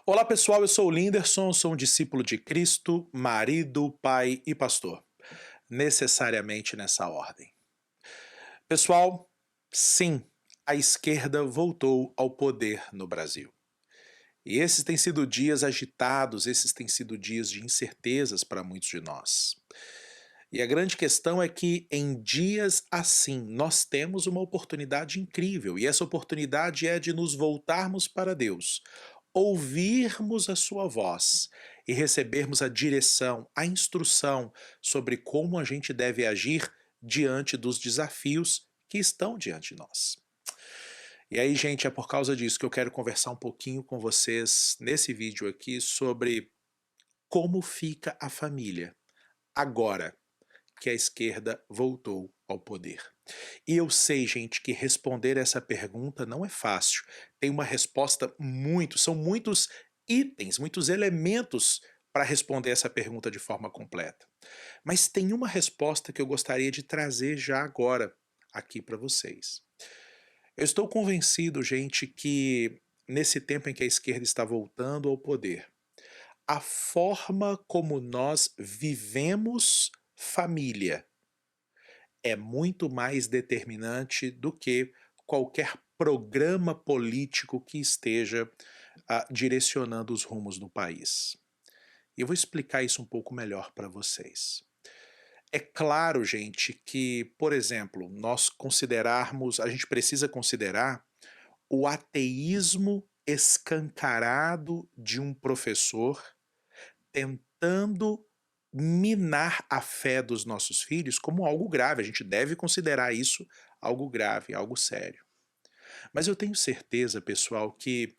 Olá pessoal, eu sou o Linderson, sou um discípulo de Cristo, marido, pai e pastor. Necessariamente nessa ordem. Pessoal, sim, a esquerda voltou ao poder no Brasil. E esses têm sido dias agitados, esses têm sido dias de incertezas para muitos de nós. E a grande questão é que em dias assim nós temos uma oportunidade incrível, e essa oportunidade é de nos voltarmos para Deus, ouvirmos a sua voz e recebermos a direção, a instrução sobre como a gente deve agir diante dos desafios que estão diante de nós. E aí, gente, é por causa disso que eu quero conversar um pouquinho com vocês nesse vídeo aqui sobre como fica a família agora que a esquerda voltou ao poder. E eu sei, gente, que responder essa pergunta não é fácil. Tem uma resposta são muitos itens, muitos elementos para responder essa pergunta de forma completa. Mas tem uma resposta que eu gostaria de trazer já agora aqui para vocês. Eu estou convencido, gente, que nesse tempo em que a esquerda está voltando ao poder, a forma como nós vivemos família é muito mais determinante do que qualquer programa político que esteja direcionando os rumos do país. E eu vou explicar isso um pouco melhor para vocês. É claro, gente, que, por exemplo, a gente precisa considerar o ateísmo escancarado de um professor tentando minar a fé dos nossos filhos como algo grave. A gente deve considerar isso algo grave, algo sério. Mas eu tenho certeza, pessoal, que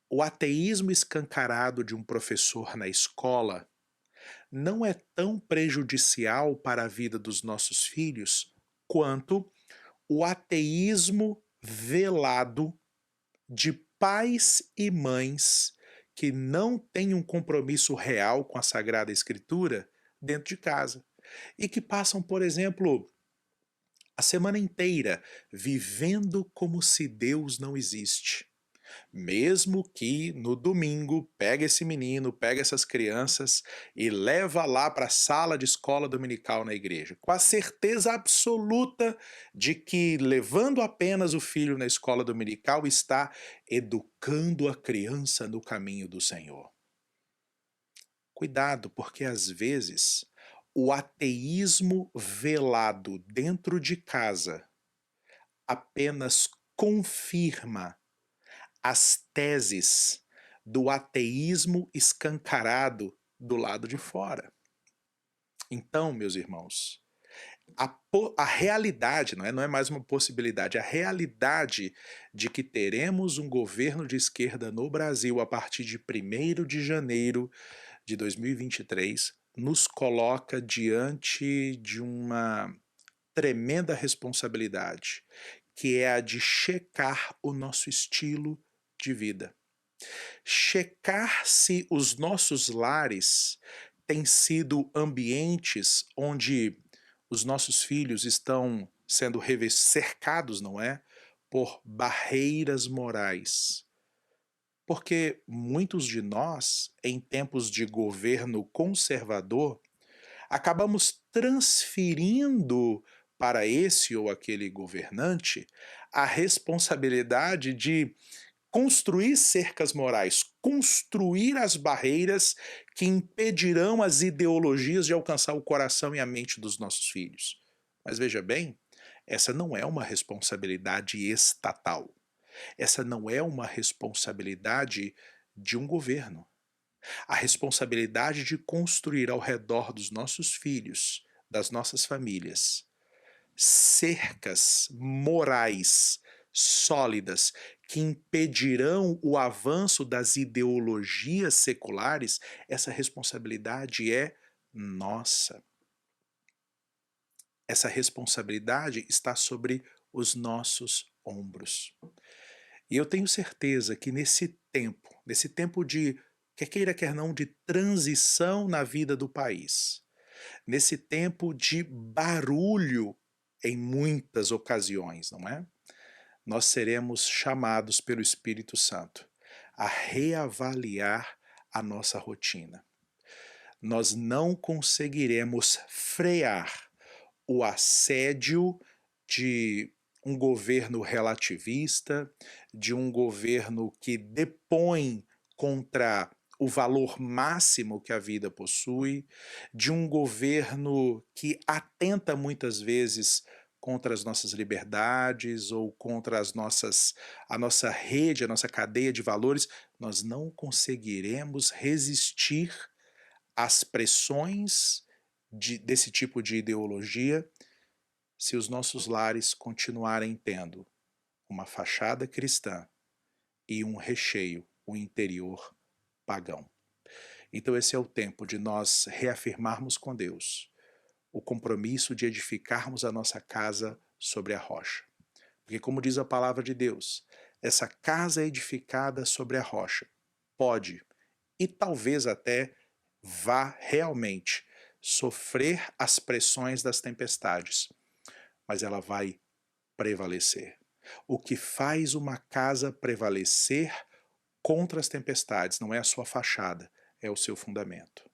o ateísmo escancarado de um professor na escola não é tão prejudicial para a vida dos nossos filhos quanto o ateísmo velado de pais e mães que não têm um compromisso real com a Sagrada Escritura dentro de casa e que passam, por exemplo, a semana inteira vivendo como se Deus não existe. Mesmo que no domingo pega esse menino, pega essas crianças e leva lá para a sala de escola dominical na igreja, com a certeza absoluta de que levando apenas o filho na escola dominical está educando a criança no caminho do Senhor. Cuidado, porque às vezes o ateísmo velado dentro de casa apenas confirma as teses do ateísmo escancarado do lado de fora. Então, meus irmãos, a realidade, não é mais uma possibilidade, a realidade de que teremos um governo de esquerda no Brasil a partir de 1º de janeiro de 2023 nos coloca diante de uma tremenda responsabilidade, que é a de checar o nosso estilo de vida. Checar se os nossos lares têm sido ambientes onde os nossos filhos estão sendo cercados, não é? Por barreiras morais. Porque muitos de nós, em tempos de governo conservador, acabamos transferindo para esse ou aquele governante a responsabilidade de construir cercas morais, construir as barreiras que impedirão as ideologias de alcançar o coração e a mente dos nossos filhos. Mas veja bem, essa não é uma responsabilidade estatal. Essa não é uma responsabilidade de um governo. A responsabilidade de construir ao redor dos nossos filhos, das nossas famílias, cercas morais sólidas que impedirão o avanço das ideologias seculares, essa responsabilidade é nossa. Essa responsabilidade está sobre os nossos ombros. E eu tenho certeza que nesse tempo de, quer queira quer não, de transição na vida do país, nesse tempo de barulho em muitas ocasiões, não é? Nós seremos chamados pelo Espírito Santo a reavaliar a nossa rotina. Nós não conseguiremos frear o assédio de um governo relativista, de um governo que depõe contra o valor máximo que a vida possui, de um governo que atenta muitas vezes contra as nossas liberdades ou contra a nossa rede, a nossa cadeia de valores. Nós não conseguiremos resistir às pressões desse tipo de ideologia se os nossos lares continuarem tendo uma fachada cristã e um recheio, um interior pagão. Então esse é o tempo de nós reafirmarmos com Deus o compromisso de edificarmos a nossa casa sobre a rocha. Porque como diz a palavra de Deus, essa casa edificada sobre a rocha pode e talvez até vá realmente sofrer as pressões das tempestades, mas ela vai prevalecer. O que faz uma casa prevalecer contra as tempestades não é a sua fachada, é o seu fundamento.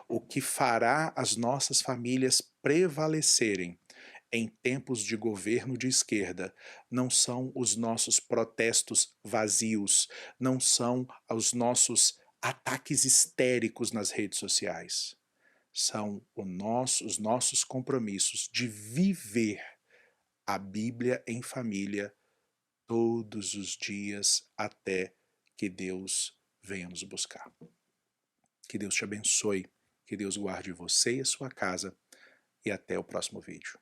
O que fará as nossas famílias prevalecerem em tempos de governo de esquerda não são os nossos protestos vazios, não são os nossos ataques histéricos nas redes sociais. São os nossos compromissos de viver a Bíblia em família todos os dias até que Deus venha nos buscar. Que Deus te abençoe, que Deus guarde você e a sua casa, e até o próximo vídeo.